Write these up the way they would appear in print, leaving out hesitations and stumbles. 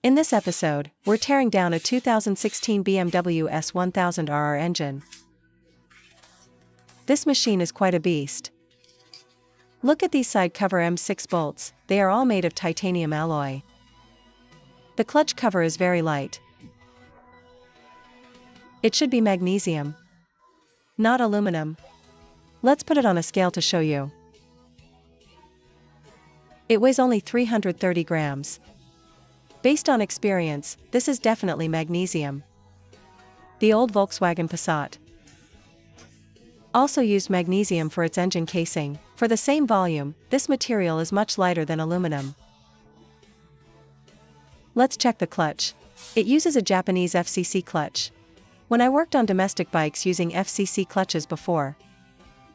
In this episode, we're tearing down a 2016 BMW S1000RR engine. This machine is quite a beast. Look at these side cover M6 bolts, they are all made of titanium alloy. The clutch cover is very light. It should be magnesium, not aluminum. Let's put it on a scale to show you. It weighs only 330 grams. Based on experience, this is definitely magnesium. The old Volkswagen Passat also used magnesium for its engine casing. For the same volume, this material is much lighter than aluminum. Let's check the clutch. It uses a Japanese FCC clutch. When I worked on domestic bikes using FCC clutches before,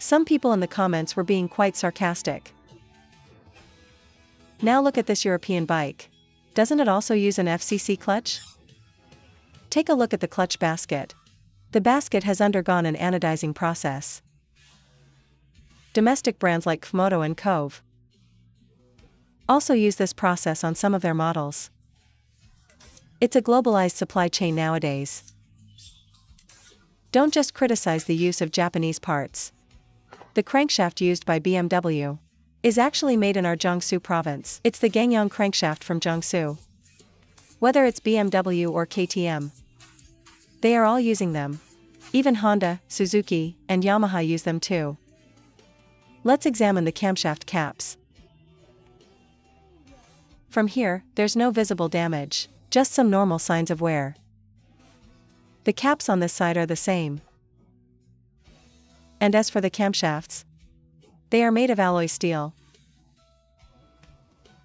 some people in the comments were being quite sarcastic. Now look at this European bike. Doesn't it also use an FCC clutch? Take a look at the clutch basket. The basket has undergone an anodizing process. Domestic brands like Kmoto and Cove also use this process on some of their models. It's a globalized supply chain nowadays. Don't just criticize the use of Japanese parts. The crankshaft used by BMW is actually made in our Jiangsu province. It's the Gangyang crankshaft from Jiangsu. Whether it's BMW or KTM, they are all using them. Even Honda, Suzuki, and Yamaha use them too. Let's examine the camshaft caps. From here, there's no visible damage, just some normal signs of wear. The caps on this side are the same. And as for the camshafts, they are made of alloy steel.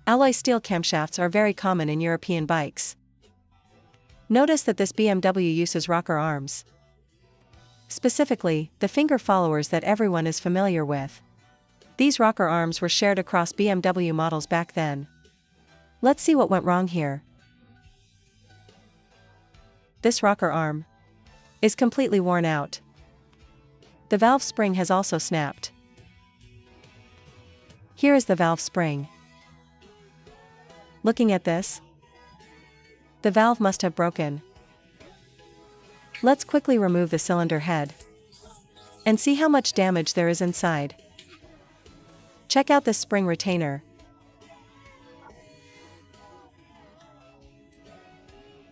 Alloy steel camshafts are very common in European bikes. Notice that this BMW uses rocker arms. Specifically, the finger followers that everyone is familiar with. These rocker arms were shared across BMW models back then. Let's see what went wrong here. This rocker arm is completely worn out. The valve spring has also snapped. Here is the valve spring. Looking at this, the valve must have broken. Let's quickly remove the cylinder head and see how much damage there is inside. Check out this spring retainer.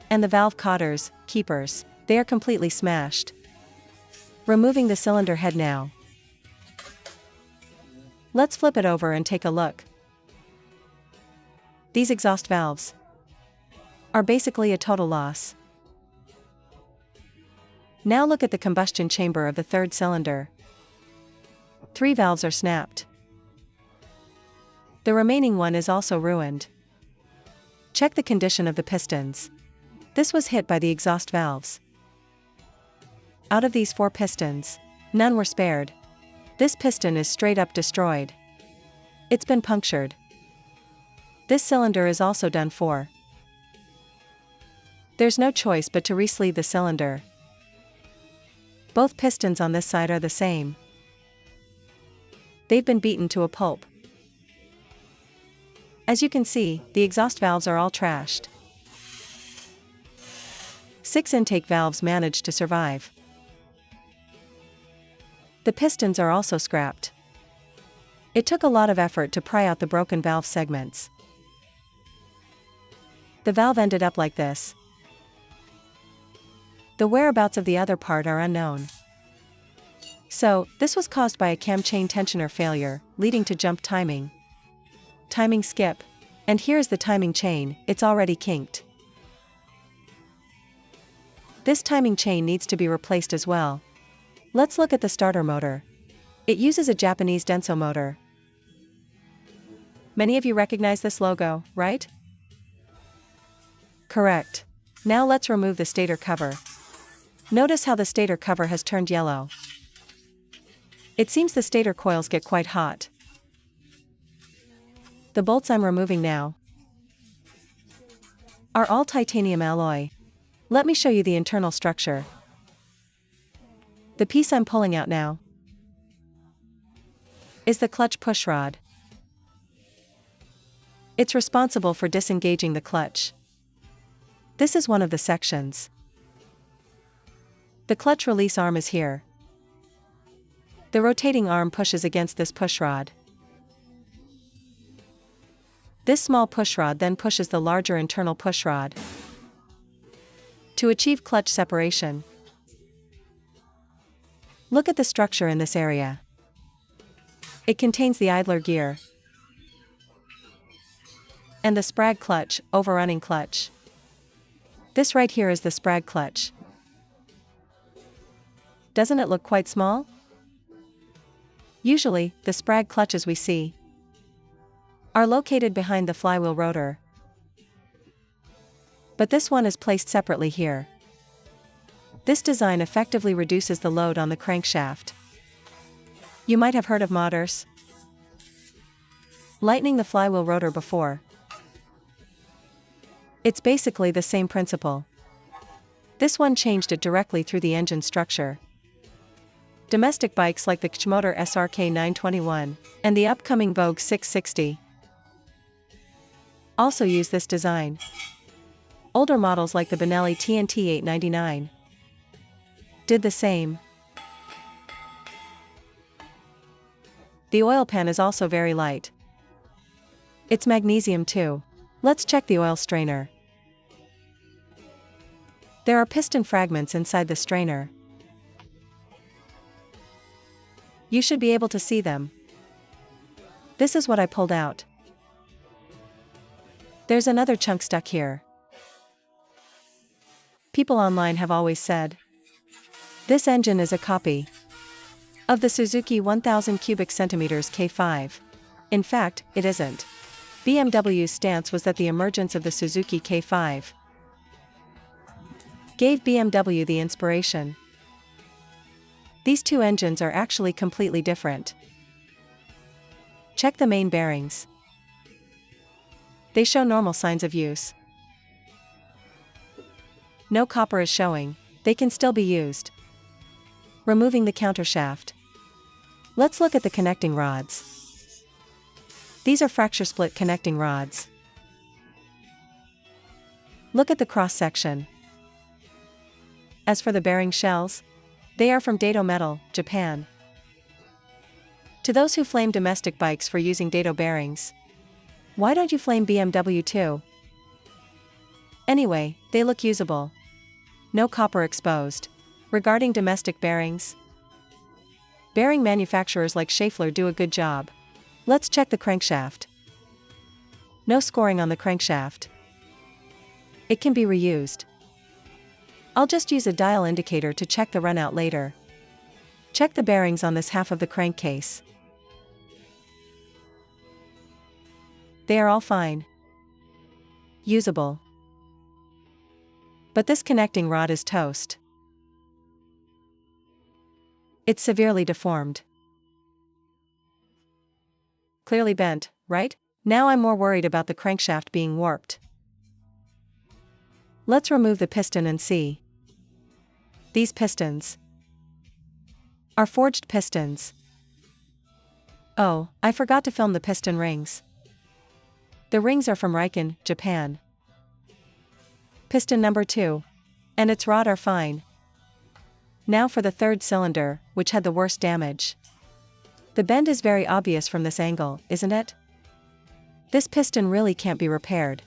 And the valve cotters, keepers, they are completely smashed. Removing the cylinder head now. Let's flip it over and take a look. These exhaust valves are basically a total loss. Now look at the combustion chamber of the third cylinder. 3 valves are snapped. The remaining one is also ruined. Check the condition of the pistons. This was hit by the exhaust valves. Out of these 4 pistons, none were spared. This piston is straight up destroyed. It's been punctured. This cylinder is also done for. There's no choice but to re-sleeve the cylinder. Both pistons on this side are the same. They've been beaten to a pulp. As you can see, the exhaust valves are all trashed. 6 intake valves managed to survive. The pistons are also scrapped. It took a lot of effort to pry out the broken valve segments. The valve ended up like this. The whereabouts of the other part are unknown. So, this was caused by a cam chain tensioner failure, leading to jump timing. Timing skip. And here's the timing chain, it's already kinked. This timing chain needs to be replaced as well. Let's look at the starter motor. It uses a Japanese Denso motor. Many of you recognize this logo, right? Correct. Now let's remove the stator cover. Notice how the stator cover has turned yellow. It seems the stator coils get quite hot. The bolts I'm removing now are all titanium alloy. Let me show you the internal structure. The piece I'm pulling out now is the clutch pushrod. It's responsible for disengaging the clutch. This is one of the sections. The clutch release arm is here. The rotating arm pushes against this pushrod. This small pushrod then pushes the larger internal pushrod to achieve clutch separation. Look at the structure in this area. It contains the idler gear and the sprag clutch, overrunning clutch. This right here is the sprag clutch. Doesn't it look quite small? Usually, the sprag clutches we see are located behind the flywheel rotor. But this one is placed separately here. This design effectively reduces the load on the crankshaft. You might have heard of modders lightening the flywheel rotor before. It's basically the same principle. This one changed it directly through the engine structure. Domestic bikes like the Kshmotor SRK 921 and the upcoming Vogue 660 also use this design. Older models like the Benelli TNT 899 did the same. The oil pan is also very light. It's magnesium too. Let's check the oil strainer. There are piston fragments inside the strainer. You should be able to see them. This is what I pulled out. There's another chunk stuck here. People online have always said this engine is a copy of the Suzuki 1000 cubic centimeters K5. In fact, it isn't. BMW's stance was that the emergence of the Suzuki K5 gave BMW the inspiration. These two engines are actually completely different. Check the main bearings. They show normal signs of use. No copper is showing, they can still be used. Removing the countershaft. Let's look at the connecting rods. These are fracture split connecting rods. Look at the cross section. As for the bearing shells, they are from Dato Metal, Japan. To those who flame domestic bikes for using Dato bearings, why don't you flame BMW too? Anyway, they look usable. No copper exposed. Regarding domestic bearings, bearing manufacturers like Schaeffler do a good job. Let's check the crankshaft. No scoring on the crankshaft. It can be reused. I'll just use a dial indicator to check the runout later. Check the bearings on this half of the crankcase. They are all fine. Usable. But this connecting rod is toast. It's severely deformed. Clearly bent, right? Now I'm more worried about the crankshaft being warped. Let's remove the piston and see. These pistons are forged pistons. Oh, I forgot to film the piston rings. The rings are from Riken, Japan. Piston number 2 and its rod are fine. Now for the third cylinder, which had the worst damage. The bend is very obvious from this angle, isn't it? This piston really can't be repaired.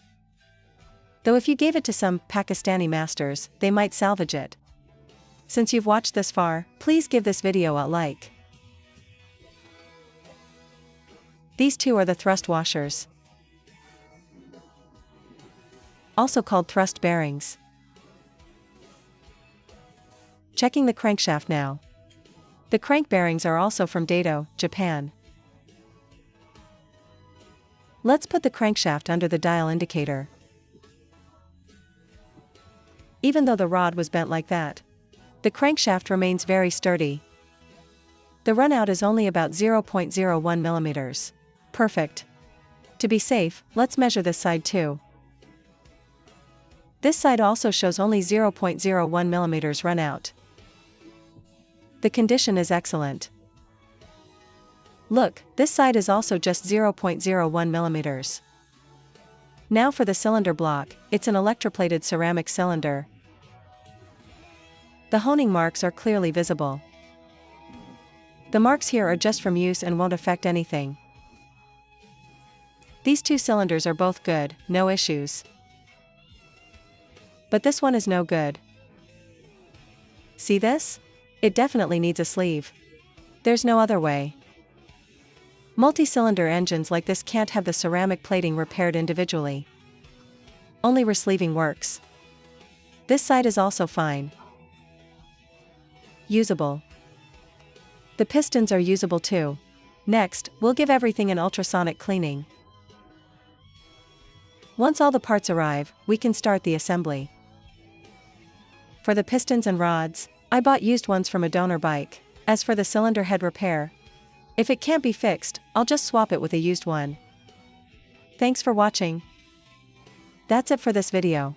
Though if you gave it to some Pakistani masters, they might salvage it. Since you've watched this far, please give this video a like. These two are the thrust washers, also called thrust bearings. Checking the crankshaft now. The crank bearings are also from Dato, Japan. Let's put the crankshaft under the dial indicator. Even though the rod was bent like that, the crankshaft remains very sturdy. The runout is only about 0.01 millimeters. Perfect. To be safe, let's measure this side too. This side also shows only 0.01 millimeters runout. The condition is excellent. Look, this side is also just 0.01 millimeters. Now for the cylinder block, it's an electroplated ceramic cylinder. The honing marks are clearly visible. The marks here are just from use and won't affect anything. These two cylinders are both good, no issues. But this one is no good. See this? It definitely needs a sleeve. There's no other way. Multi-cylinder engines like this can't have the ceramic plating repaired individually. Only resleeving works. This side is also fine. Usable. The pistons are usable too. Next, we'll give everything an ultrasonic cleaning. Once all the parts arrive, we can start the assembly. For the pistons and rods, I bought used ones from a donor bike. As for the cylinder head repair, if it can't be fixed, I'll just swap it with a used one. Thanks for watching. That's it for this video.